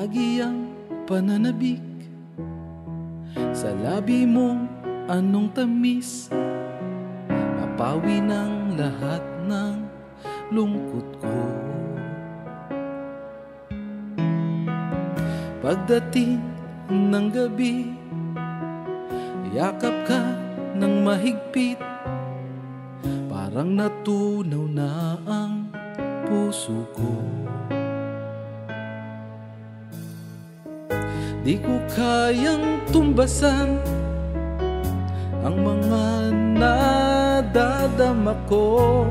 lagi ang pananabik sa labi mo, anong tamis, mapawi ng lahat ng lungkot ko. Pagdating ng gabi, yakap ka ng mahigpit, parang natunaw na ang puso ko. Di ko kayang tumbasan ang mga nadadama ko.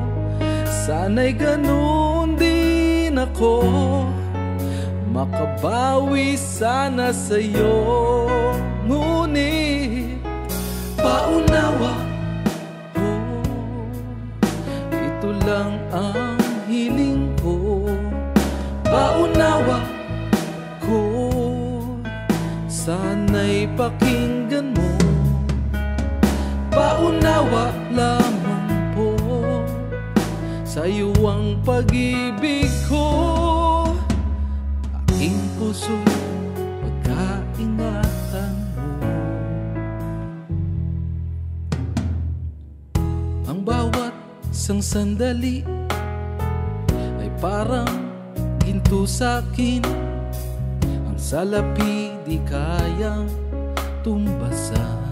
Sana'y ganun din ako, makabawi sana sa'yo. Ngunit paunawa ko, ito lang ang hiling ko. Paunawa ko, sana'y pakinggan mo. Paunawa lamang po, sa'yo ang pag-ibig ko. Aking puso, pagkaingatan mo. Ang bawat isang sandali ay parang ginto sa'kin. Ang salapi di kayang tumbasan.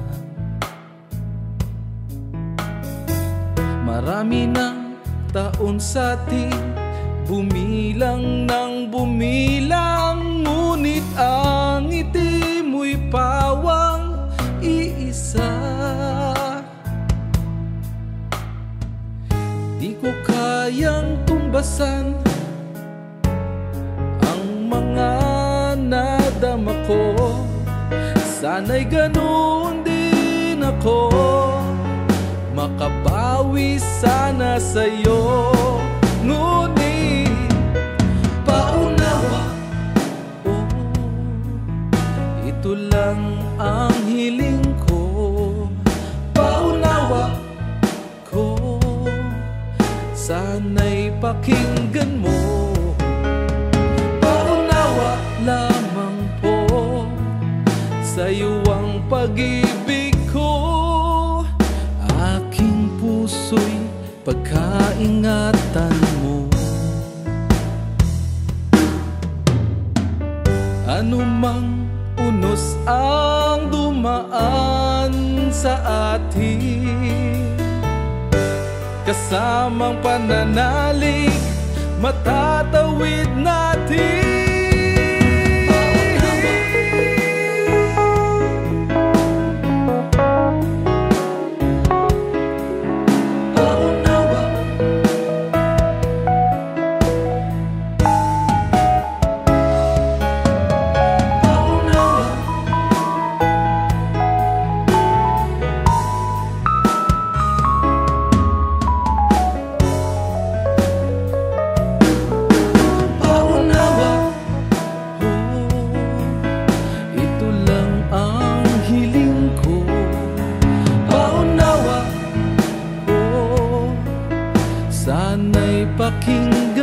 Marami ng taon sa'tin, bumilang ng bumilang, ngunit ang ngiti mo'y pawang iisa. Di ko kayang tumbasan ang mga nadama ko. Sana'y ganun din ako, makabawi sana sa'yo. Ngunit paunawa, oh, ito lang ang hiling ko. Paunawa ko, sana'y pakinggan mo. Paunawa lamang po, sa'yo ang pag-ibig ko. Aking puso'y pagkaingatan mo. Anumang unos ang dumaan sa atin, kasamang pananalig, matatawid natin. Sana'y pakinggan